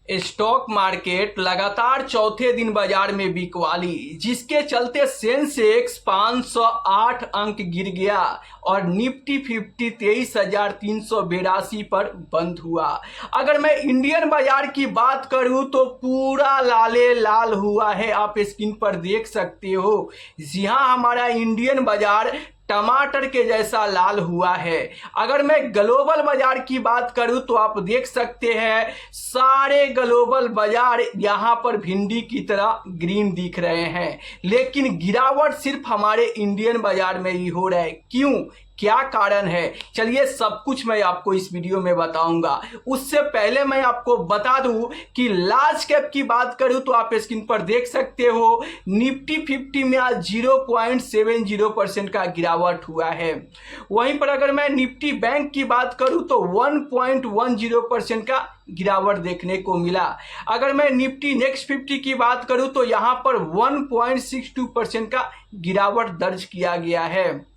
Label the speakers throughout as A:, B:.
A: Stock market लगातार चौथे दिन बाजार में बिकवाली, जिसके चलते सेंसेक्स 508 अंक गिर गया और निफ्टी 50 23,382 पर बंद हुआ। अगर मैं इंडियन बाजार की बात करूं तो पूरा लाले लाल हुआ है, आप स्क्रीन पर देख सकते हो। जी हाँ, हमारा इंडियन बाजार टमाटर के जैसा लाल हुआ है। अगर मैं ग्लोबल बाजार की बात करूं तो आप देख सकते हैं सारे ग्लोबल बाजार यहां पर भिंडी की तरह ग्रीन दिख रहे हैं, लेकिन गिरावट सिर्फ हमारे इंडियन बाजार में ही हो रहा है। क्यों, क्या कारण है, चलिए सब कुछ मैं आपको इस वीडियो में बताऊंगा। उससे पहले मैं आपको बता दूं कि लार्ज कैप की बात करूं तो आप स्क्रीन पर देख सकते हो निफ्टी 50 में आज 0.70% का गिरावट हुआ है। वहीं पर अगर मैं निफ्टी बैंक की बात करूं तो 1.10% का गिरावट देखने को मिला। अगर मैं निफ्टी नेक्स्ट 50 की बात करूं तो यहां पर 1.62% का गिरावट दर्ज किया गया है।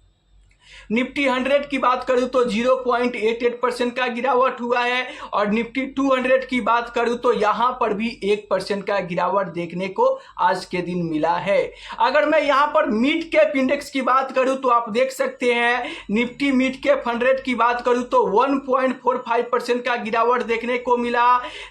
A: निफ्टी 100 की बात करूं तो 0.88% का गिरावट हुआ है और निफ्टी 200 की बात करूं तो यहां पर भी 1% का गिरावट देखने को आज के दिन मिला है। अगर मैं यहां पर मिड कैप इंडेक्स की बात करूं तो आप देख सकते हैं निफ्टी मिड कैप 100 की बात करूं तो 1.45% का गिरावट देखने को मिला।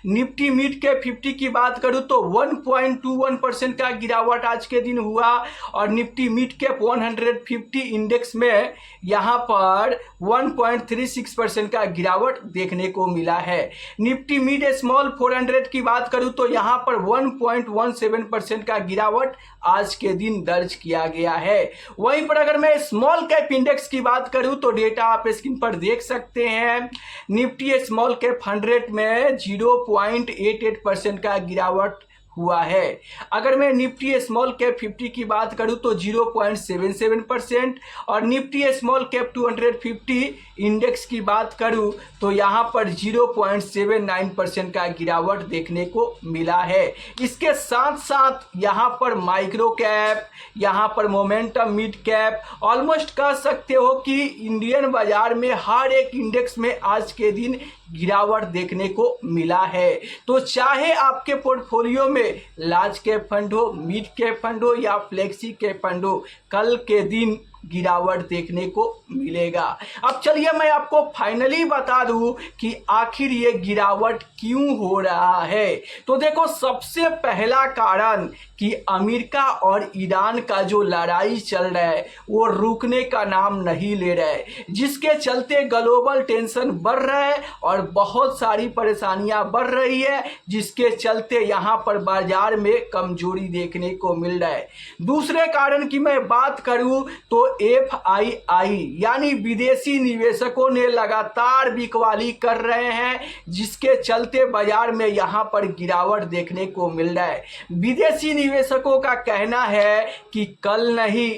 A: निफ्टी मिड कैप 50 की बात करूं तो 1.21% का गिरावट आज के दिन हुआ और निफ्टी मिड कैप 150 इंडेक्स में यहां पर 1.36% का गिरावट देखने को मिला है। निफ्टी मिड स्मॉल 400 की बात करूं तो यहां पर 1.17% का गिरावट आज के दिन दर्ज किया गया है। वहीं पर अगर मैं स्मॉल कैप इंडेक्स की बात करूं तो डेटा आप स्क्रीन पर देख सकते हैं। निफ्टी स्मॉल कैप 100 में 0.88% का गिरावट हुआ है। अगर मैं निफ्टी स्मॉल कैप 50 की बात करूं तो 0.77% और निफ्टी स्मॉल कैप 250 इंडेक्स की बात करूं तो यहां पर 0.79% का गिरावट देखने को मिला है। इसके साथ साथ यहां पर माइक्रो कैप, यहां पर मोमेंटम मिड कैप, ऑलमोस्ट कह सकते हो कि इंडियन बाजार में हर एक इंडेक्स में आज के दिन गिरावट देखने को मिला है। तो चाहे आपके पोर्टफोलियो में लार्ज कैप फंड हो, मिड कैप फंड हो या फ्लेक्सी कैप फंड हो, कल के दिन गिरावट देखने को मिलेगा। अब चलिए मैं आपको फाइनली बता दूं कि आखिर ये गिरावट क्यों हो रहा है। तो देखो, सबसे पहला कारण कि अमेरिका और ईरान का जो लड़ाई चल रहा है वो रुकने का नाम नहीं ले रहा है, जिसके चलते ग्लोबल टेंशन बढ़ रहा है और बहुत सारी परेशानियां बढ़ रही है, जिसके चलते यहां पर बाजार में कमजोरी देखने को मिल रहा है। दूसरे कारण की मैं बात करूं तो FII यानी विदेशी निवेशकों ने लगातार बिकवाली कर रहे हैं, जिसके चलते बाजार में यहां पर गिरावट देखने को मिल रहा है। विदेशी निवेशकों का कहना है कि कल नहीं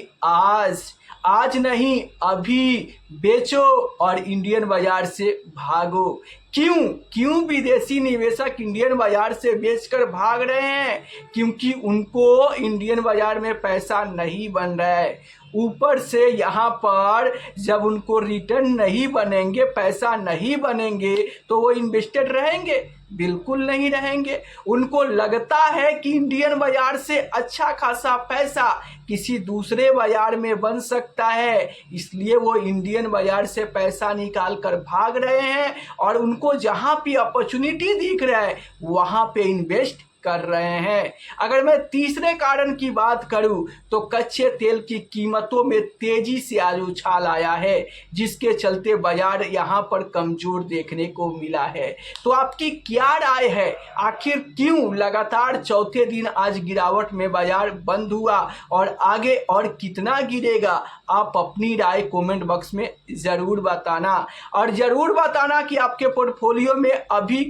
A: आज नहीं अभी बेचो और इंडियन बाजार से भागो। क्यों विदेशी निवेशक इंडियन बाजार से बेचकर भाग रहे हैं? क्योंकि उनको इंडियन बाजार में पैसा नहीं बन रहा है। ऊपर से यहाँ पर जब उनको रिटर्न नहीं बनेंगे, पैसा नहीं बनेंगे, तो वो इन्वेस्टेड रहेंगे? बिल्कुल नहीं रहेंगे। उनको लगता है कि इंडियन बाजार से अच्छा खासा पैसा किसी दूसरे बाजार में बन सकता है, इसलिए वो इंडियन बाजार से पैसा निकाल कर भाग रहे हैं और उनको जहां भी अपॉर्चुनिटी दिख रहा है वहां पे इन्वेस्ट कर रहे हैं। अगर मैं तीसरे कारण की बात करूं तो कच्चे तेल की कीमतों में तेजी से आज उछाल आया है, जिसके चलते बाजार यहां पर कमजोर देखने को मिला है। तो आपकी क्या राय है, आखिर क्यों लगातार चौथे दिन आज गिरावट में बाजार बंद हुआ और आगे और कितना गिरेगा? आप अपनी राय कमेंट बॉक्स में ज़रूर बताना और ज़रूर बताना कि आपके पोर्टफोलियो में अभी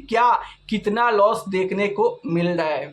A: कितना लॉस देखने को मिल रहा है।